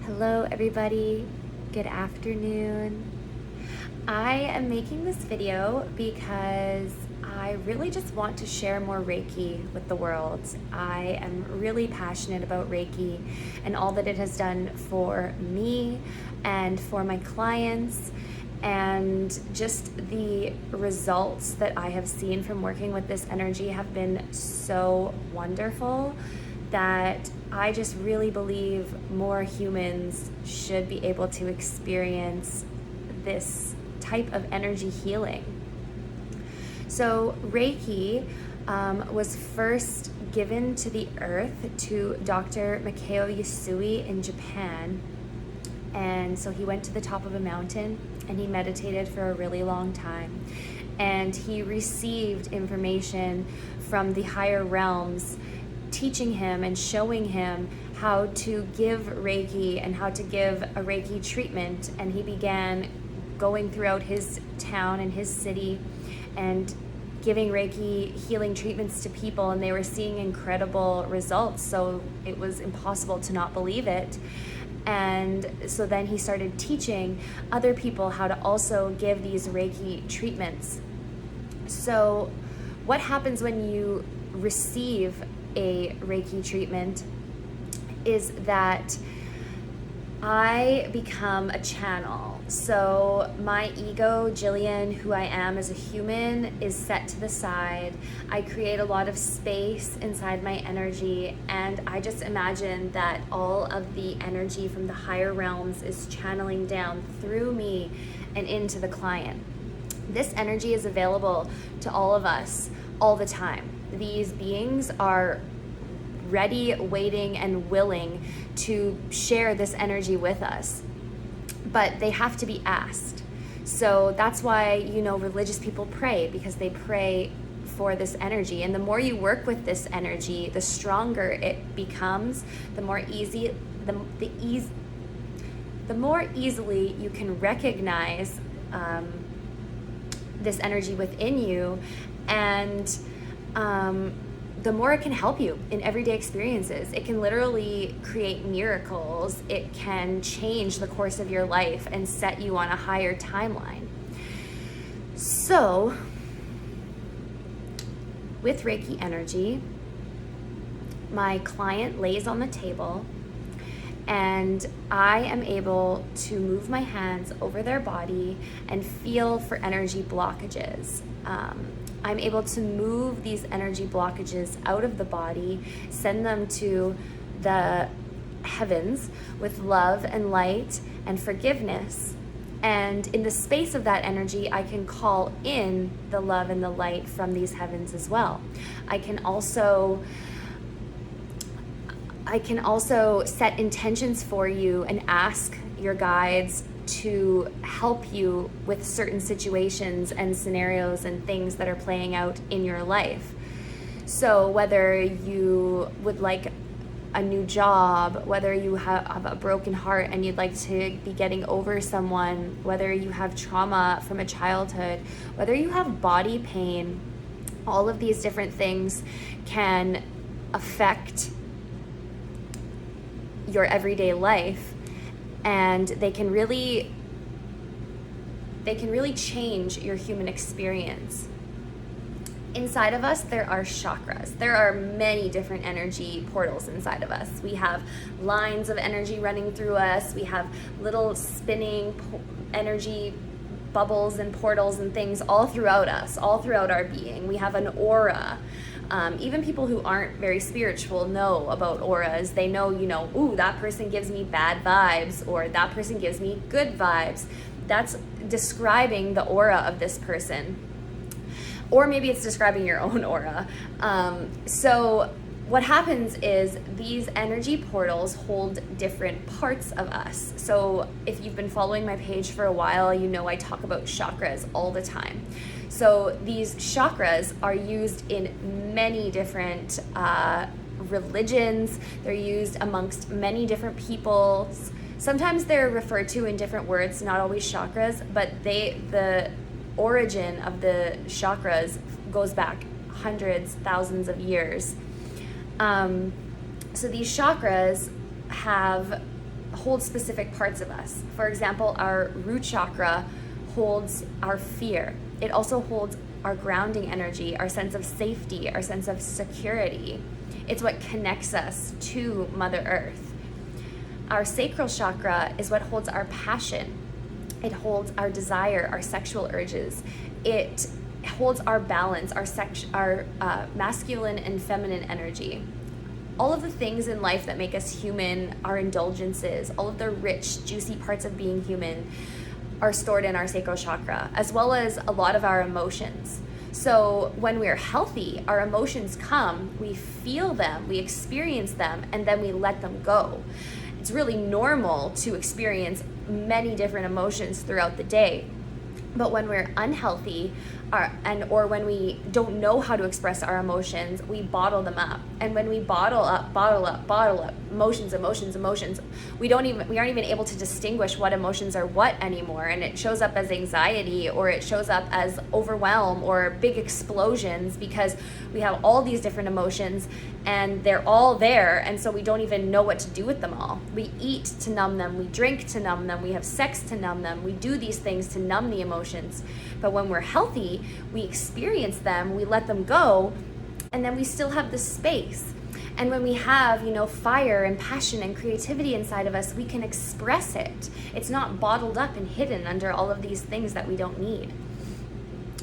Hello everybody, good afternoon. I am making this video because I really just want to share more Reiki with the world. I am really passionate about Reiki and all that it has done for me and for my clients, and just the results that I have seen from working with this energy have been so wonderful that I just really believe more humans should be able to experience this type of energy healing. So Reiki was first given to the earth to Dr. Mikao Yasui in Japan. And so he went to the top of a mountain and he meditated for a really long time. And he received information from the higher realms, teaching him and showing him how to give Reiki and how to give a Reiki treatment. And he began going throughout his town and his city and giving Reiki healing treatments to people, and they were seeing incredible results. So it was impossible to not believe it. And so then he started teaching other people how to also give these Reiki treatments. So what happens when you receive a Reiki treatment is that I become a channel. So my ego, Jillian, who I am as a human, is set to the side. I create a lot of space inside my energy, and I just imagine that all of the energy from the higher realms is channeling down through me and into the client. This energy is available to all of us all the time. These beings are ready, waiting, and willing to share this energy with us, but they have to be asked. So that's why, religious people pray, because they pray for this energy. And the more you work with this energy, the stronger it becomes, the more easily you can recognize this energy within you, and the more it can help you in everyday experiences. It can literally create miracles. It can change the course of your life and set you on a higher timeline. So, with Reiki energy, my client lays on the table and I am able to move my hands over their body and feel for energy blockages. I'm able to move these energy blockages out of the body, send them to the heavens with love and light and forgiveness. And in the space of that energy, I can call in the love and the light from these heavens as well. I can also set intentions for you and ask your guides to help you with certain situations and scenarios and things that are playing out in your life. So whether you would like a new job, whether you have a broken heart and you'd like to be getting over someone, whether you have trauma from a childhood, whether you have body pain, all of these different things can affect your everyday life, and they can really change your human experience. Inside of us, there are chakras. There are many different energy portals inside of us. We have lines of energy running through us. We have little spinning energy bubbles and portals and things all throughout us, all throughout our being. We have an aura. Even people who aren't very spiritual know about auras. They know, ooh, that person gives me bad vibes, or that person gives me good vibes. That's describing the aura of this person. Or maybe it's describing your own aura. So what happens is these energy portals hold different parts of us. So if you've been following my page for a while, I talk about chakras all the time. So these chakras are used in many different religions. They're used amongst many different peoples. Sometimes they're referred to in different words, not always chakras, but the origin of the chakras goes back hundreds, thousands of years. So these chakras have holds specific parts of us. For example, our root chakra holds our fear. It also holds our grounding energy, our sense of safety, our sense of security. It's what connects us to Mother Earth. Our sacral chakra is what holds our passion. It holds our desire, our sexual urges. It holds our balance, our masculine and feminine energy. All of the things in life that make us human, our indulgences, all of the rich, juicy parts of being human are stored in our sacral chakra, as well as a lot of our emotions. So when we're healthy, our emotions come, we feel them, we experience them, and then we let them go. It's really normal to experience many different emotions throughout the day. But when we're unhealthy, or when we don't know how to express our emotions, we bottle them up. And when we bottle up emotions, we aren't even able to distinguish what emotions are what anymore. And it shows up as anxiety, or it shows up as overwhelm or big explosions, because we have all these different emotions and they're all there. And so we don't even know what to do with them all. We eat to numb them, we drink to numb them, we have sex to numb them, we do these things to numb the emotions. But when we're healthy, we experience them, we let them go, and then we still have the space. And when we have, fire and passion and creativity inside of us, we can express it. It's not bottled up and hidden under all of these things that we don't need.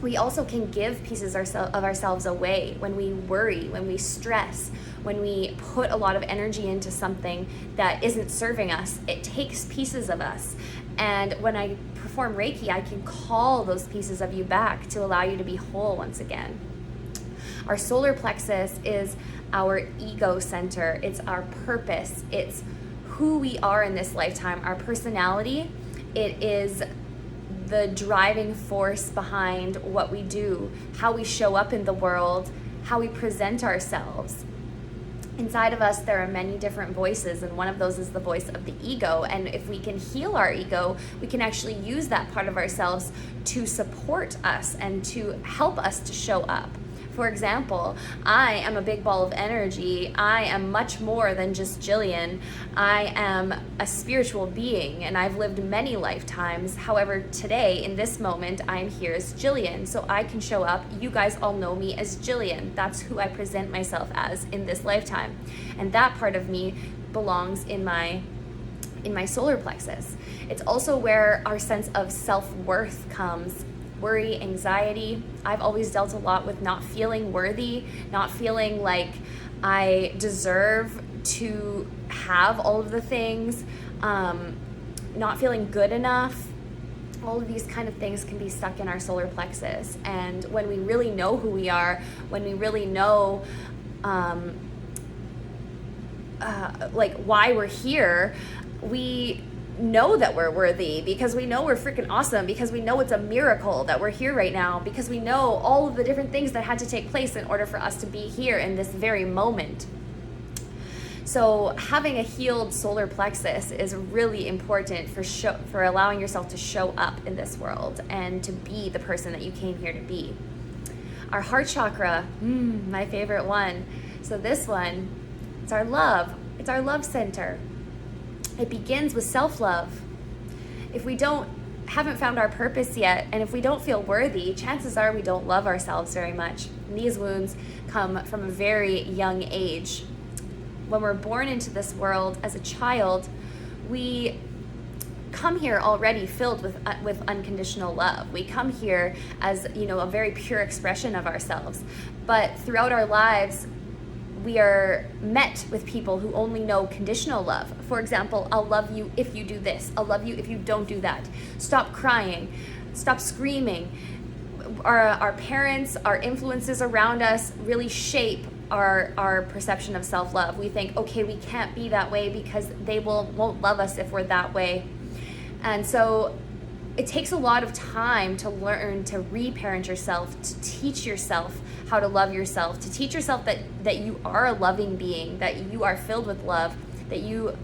We also can give pieces of ourselves away when we worry, when we stress, when we put a lot of energy into something that isn't serving us. It takes pieces of us. And when I perform Reiki, I can call those pieces of you back to allow you to be whole once again. Our solar plexus is our ego center. It's our purpose. It's who we are in this lifetime, our personality. It is the driving force behind what we do, how we show up in the world, how we present ourselves. Inside of us, there are many different voices, and one of those is the voice of the ego. And if we can heal our ego, we can actually use that part of ourselves to support us and to help us to show up. For example, I am a big ball of energy. I am much more than just Jillian. I am a spiritual being, and I've lived many lifetimes. However, today, in this moment, I am here as Jillian, so I can show up. You guys all know me as Jillian. That's who I present myself as in this lifetime. And that part of me belongs in my solar plexus. It's also where our sense of self-worth comes. Worry, anxiety. I've always dealt a lot with not feeling worthy, not feeling like I deserve to have all of the things, not feeling good enough. All of these kind of things can be stuck in our solar plexus. And when we really know who we are, when we really know why we're here, we know that we're worthy, because we know we're freaking awesome, because we know it's a miracle that we're here right now, because we know all of the different things that had to take place in order for us to be here in this very moment. So having a healed solar plexus is really important for allowing yourself to show up in this world and to be the person that you came here to be. Our heart chakra, my favorite one. So this one, it's our love. It's our love center. It begins with self-love. If we haven't found our purpose yet, and if we don't feel worthy, chances are we don't love ourselves very much. And these wounds come from a very young age. When we're born into this world as a child, we come here already filled with unconditional love. We come here as, a very pure expression of ourselves. But throughout our lives, we are met with people who only know conditional love. For example, I'll love you if you do this. I'll love you if you don't do that. Stop crying. Stop screaming. Our parents, our influences around us really shape our perception of self-love. We think, okay, we can't be that way because they won't love us if we're that way. And so it takes a lot of time to learn to reparent yourself, to teach yourself how to love yourself, to teach yourself that you are a loving being, that you are filled with love, that you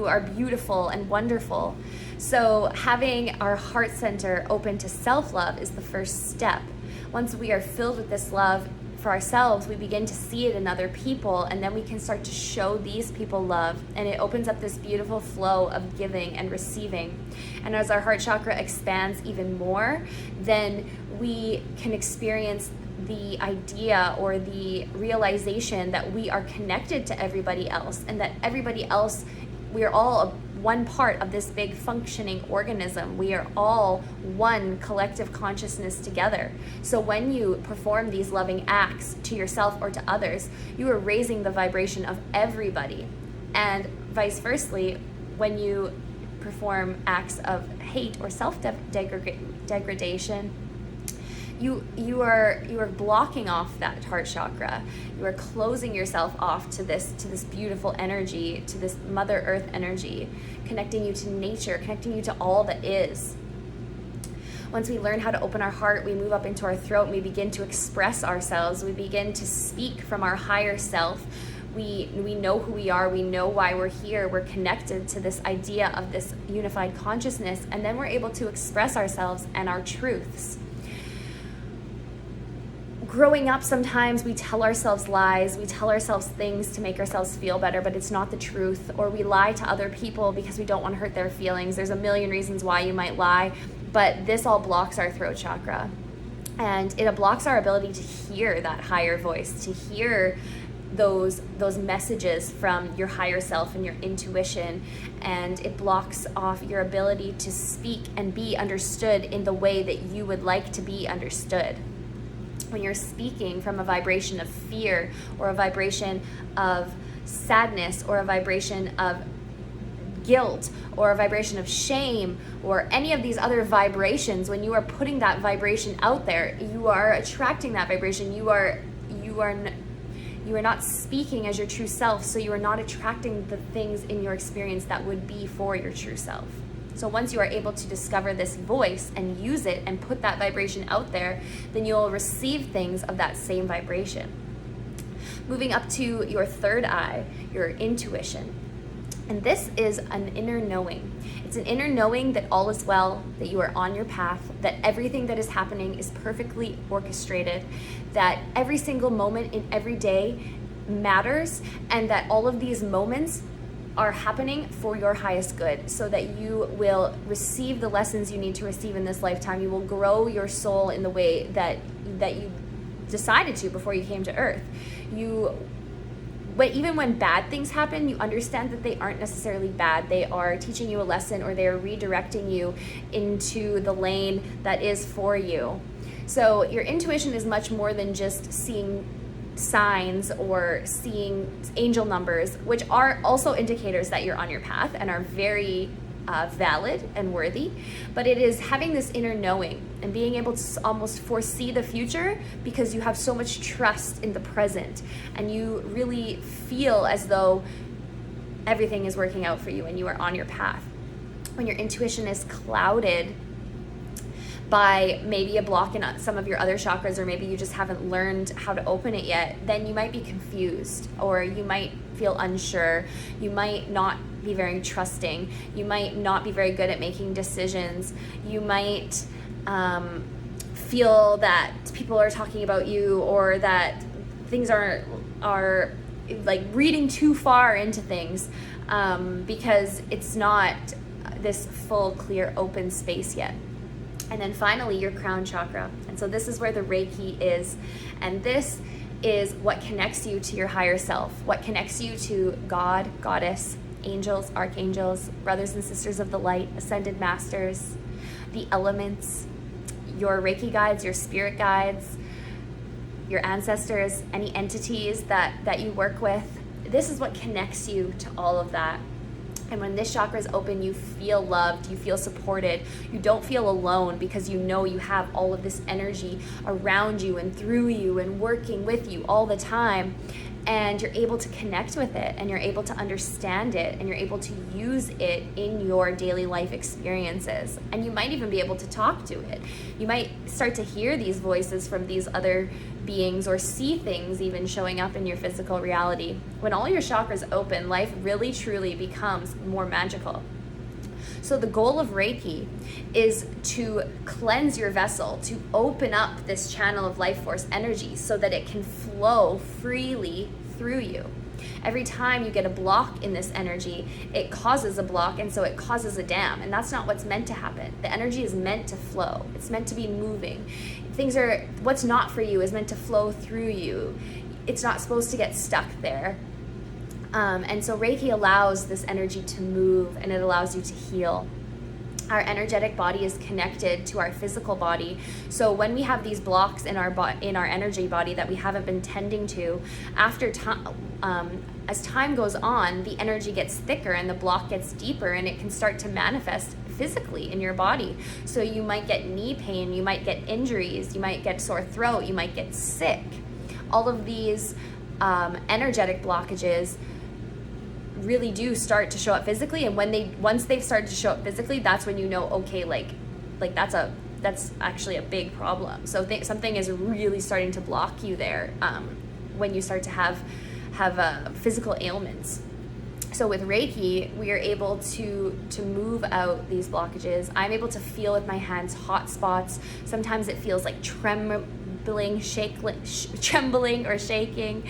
are beautiful and wonderful. So having our heart center open to self-love is the first step. Once we are filled with this love, for ourselves, we begin to see it in other people, and then we can start to show these people love, and it opens up this beautiful flow of giving and receiving. And as our heart chakra expands even more, then we can experience the idea or the realization that we are connected to everybody else, and that everybody else, we are all one part of this big functioning organism. We are all one collective consciousness together. So when you perform these loving acts to yourself or to others, you are raising the vibration of everybody. And vice versa, when you perform acts of hate or self-degradation, you are blocking off that heart chakra. You are closing yourself off to this beautiful energy, to this Mother Earth energy, connecting you to nature, connecting you to all that is. Once we learn how to open our heart, we move up into our throat and we begin to express ourselves. We begin to speak from our higher self. We know who we are, we know why we're here, we're connected to this idea of this unified consciousness, and then we're able to express ourselves and our truths. Growing up, sometimes we tell ourselves lies, we tell ourselves things to make ourselves feel better, but it's not the truth, or we lie to other people because we don't want to hurt their feelings. There's a million reasons why you might lie, but this all blocks our throat chakra. And it blocks our ability to hear that higher voice, to hear those messages from your higher self and your intuition, and it blocks off your ability to speak and be understood in the way that you would like to be understood. When you're speaking from a vibration of fear, or a vibration of sadness, or a vibration of guilt, or a vibration of shame, or any of these other vibrations, when you are putting that vibration out there, you are attracting that vibration. You are not speaking as your true self, so you are not attracting the things in your experience that would be for your true self. So once you are able to discover this voice and use it and put that vibration out there, then you'll receive things of that same vibration. Moving up to your third eye, your intuition. And this is an inner knowing. It's an inner knowing that all is well, that you are on your path, that everything that is happening is perfectly orchestrated, that every single moment in every day matters, and that all of these moments are happening for your highest good, so that you will receive the lessons you need to receive in this lifetime. You will grow your soul in the way that you decided to before you came to Earth. Even when bad things happen, you understand that they aren't necessarily bad. They are teaching you a lesson, or they are redirecting you into the lane that is for you. So your intuition is much more than just seeing signs or seeing angel numbers, which are also indicators that you're on your path and are very valid and worthy, but it is having this inner knowing and being able to almost foresee the future, because you have so much trust in the present and you really feel as though everything is working out for you and you are on your path. When your intuition is clouded by maybe a block in some of your other chakras, or maybe you just haven't learned how to open it yet, then you might be confused, or you might feel unsure, you might not be very trusting, you might not be very good at making decisions, you might feel that people are talking about you, or that things are like reading too far into things, because it's not this full, clear, open space yet. And then finally, your crown chakra. And so this is where the Reiki is. And this is what connects you to your higher self, what connects you to God, Goddess, angels, archangels, brothers and sisters of the light, ascended masters, the elements, your Reiki guides, your spirit guides, your ancestors, any entities that you work with. This is what connects you to all of that. And when this chakra is open, you feel loved, you feel supported, you don't feel alone, because you know you have all of this energy around you and through you and working with you all the time. And you're able to connect with it, and you're able to understand it, and you're able to use it in your daily life experiences. And you might even be able to talk to it. You might start to hear these voices from these other beings, or see things even showing up in your physical reality. When all your chakras open, life really truly becomes more magical. So the goal of Reiki is to cleanse your vessel, to open up this channel of life force energy so that it can flow freely through you. Every time you get a block in this energy, it causes a block, and so it causes a dam, and that's not what's meant to happen. The energy is meant to flow. It's meant to be moving. What's not for you is meant to flow through you. It's not supposed to get stuck there. And so Reiki allows this energy to move, and it allows you to heal. Our energetic body is connected to our physical body. So when we have these blocks in our energy body that we haven't been tending to, after time, as time goes on, the energy gets thicker and the block gets deeper, and it can start to manifest physically in your body. So you might get knee pain, you might get injuries, you might get sore throat, you might get sick. All of these energetic blockages really do start to show up physically, and once they've started to show up physically, that's when you know, okay, like that's actually a big problem. So something is really starting to block you there when you start to have physical ailments. So with Reiki, we are able to move out these blockages. I'm able to feel with my hands hot spots. Sometimes it feels like trembling or shaking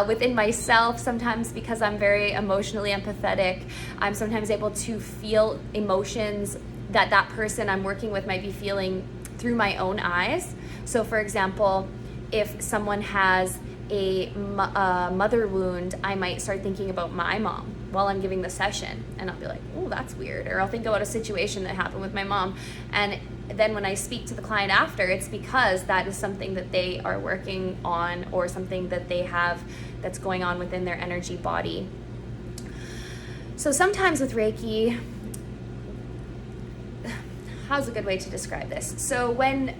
within myself. Sometimes, because I'm very emotionally empathetic, I'm sometimes able to feel emotions that person I'm working with might be feeling through my own eyes. So for example, if someone has a mother wound, I might start thinking about my mom while I'm giving the session, and I'll be like, oh, that's weird. Or I'll think about a situation that happened with my mom, and then when I speak to the client after, it's because that is something that they are working on, or something that they have that's going on within their energy body. So sometimes with Reiki, how's a good way to describe this? So when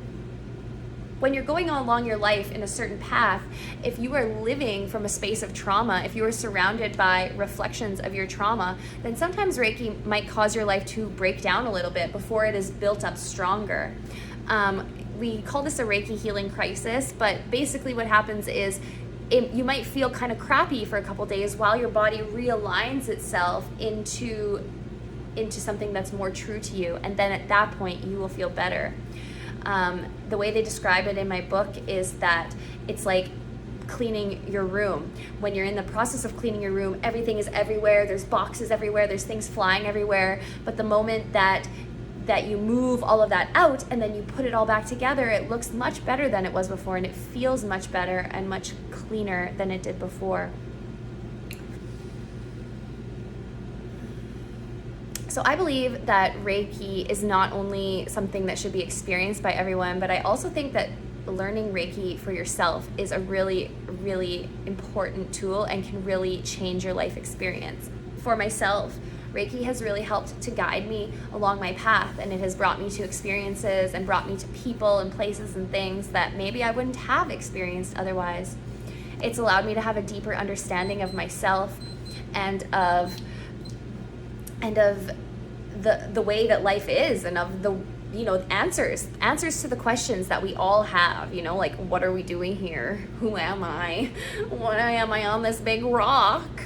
you're going along your life in a certain path, if you are living from a space of trauma, if you are surrounded by reflections of your trauma, then sometimes Reiki might cause your life to break down a little bit before it is built up stronger. We call this a Reiki healing crisis, but basically what happens is you might feel kind of crappy for a couple days while your body realigns itself into something that's more true to you, and then at that point you will feel better. The way they describe it in my book is that it's like cleaning your room. When you're in the process of cleaning your room, everything is everywhere, there's boxes everywhere, there's things flying everywhere, but the moment that you move all of that out and then you put it all back together, it looks much better than it was before, and it feels much better and much cleaner than it did before. So I believe that Reiki is not only something that should be experienced by everyone, but I also think that learning Reiki for yourself is a really, really important tool and can really change your life experience. For myself, Reiki has really helped to guide me along my path, and it has brought me to experiences and brought me to people and places and things that maybe I wouldn't have experienced otherwise. It's allowed me to have a deeper understanding of myself and of the way that life is, and of the answers to the questions that we all have, like, what are we doing here? Who am I? Why am I on this big rock?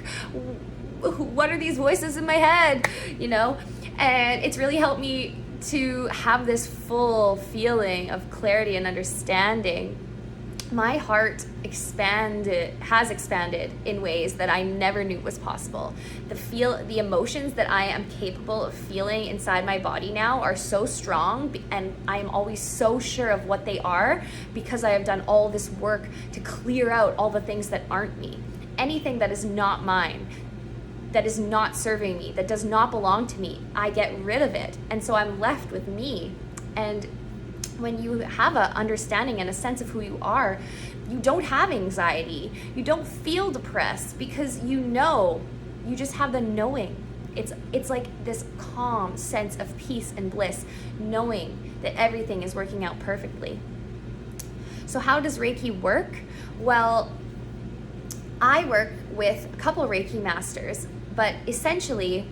What are these voices in my head? And it's really helped me to have this full feeling of clarity and understanding. My heart has expanded in ways that I never knew was possible. The emotions that I am capable of feeling inside my body now are so strong, and I am always so sure of what they are because I have done all this work to clear out all the things that aren't me. Anything that is not mine, that is not serving me, that does not belong to me, I get rid of it. And so I'm left with me. And when you have an understanding and a sense of who you are, you don't have anxiety. You don't feel depressed because you just have the knowing. It's like this calm sense of peace and bliss, knowing that everything is working out perfectly. So how does Reiki work? Well, I work with a couple of Reiki masters, but essentially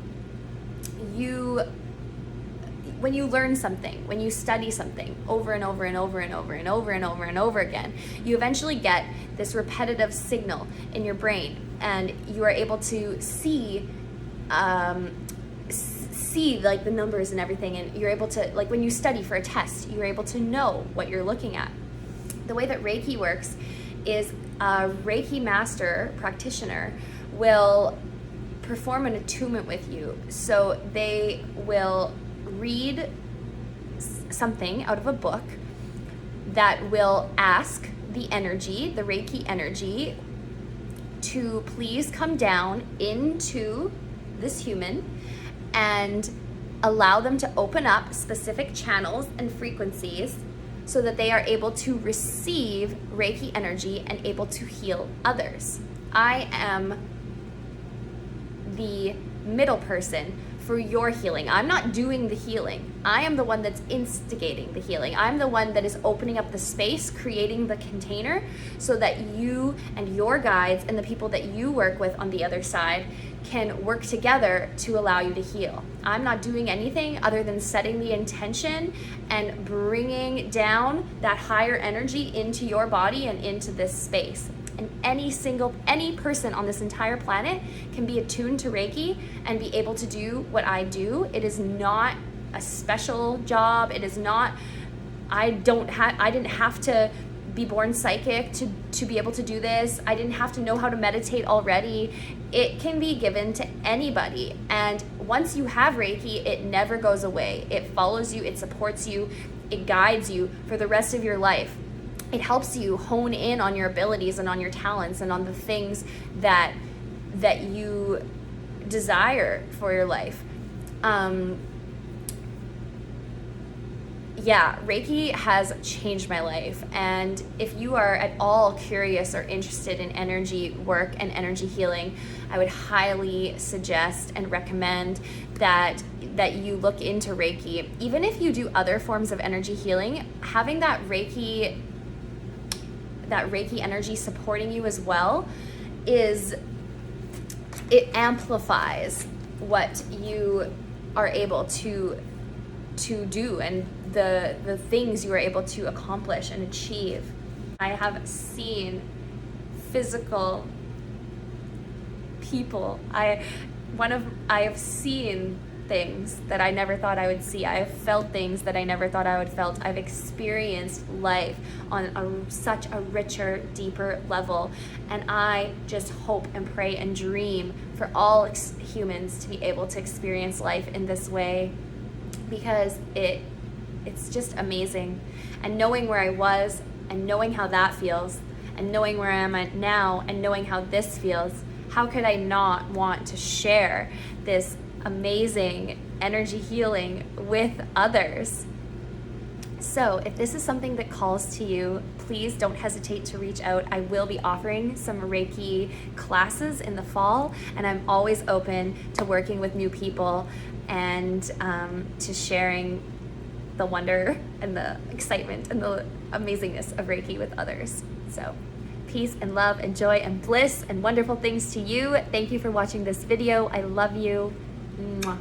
when you learn something, when you study something over and over and over and over and over and over and over again, you eventually get this repetitive signal in your brain, and you are able to see see like the numbers and everything, and you're able to, like when you study for a test, you're able to know what you're looking at. The way that Reiki works is a Reiki master practitioner will perform an attunement with you. So they will read something out of a book that will ask the energy, the Reiki energy, to please come down into this human and allow them to open up specific channels and frequencies so that they are able to receive Reiki energy and able to heal others. I am the middle person for your healing. I'm not doing the healing. I am the one that's instigating the healing. I'm the one that is opening up the space, creating the container so that you and your guides and the people that you work with on the other side can work together to allow you to heal. I'm not doing anything other than setting the intention and bringing down that higher energy into your body and into this space. And any person on this entire planet can be attuned to Reiki and be able to do what I do. It is not a special job. It is not, I didn't have to be born psychic to be able to do this. I didn't have to know how to meditate already. It can be given to anybody. And once you have Reiki, it never goes away. It follows you, it supports you, it guides you for the rest of your life. It helps you hone in on your abilities and on your talents and on the things that you desire for your life. Reiki has changed my life. And if you are at all curious or interested in energy work and energy healing, I would highly suggest and recommend that you look into Reiki. Even if you do other forms of energy healing, having that Reiki energy supporting you as well it amplifies what you are able to do and the things you are able to accomplish and achieve. I have seen physical people. I have seen things that I never thought I would see. I have felt things that I never thought I would felt. I've experienced life on such a richer, deeper level. And I just hope and pray and dream for all humans to be able to experience life in this way, because it's just amazing. And knowing where I was and knowing how that feels and knowing where I am at now and knowing how this feels, how could I not want to share this amazing energy healing with others? So if this is something that calls to you, please don't hesitate to reach out. I will be offering some Reiki classes in the fall, and I'm always open to working with new people and to sharing the wonder and the excitement and the amazingness of Reiki with others. So peace and love and joy and bliss and wonderful things to you. Thank you for watching this video. I love you. Mwah.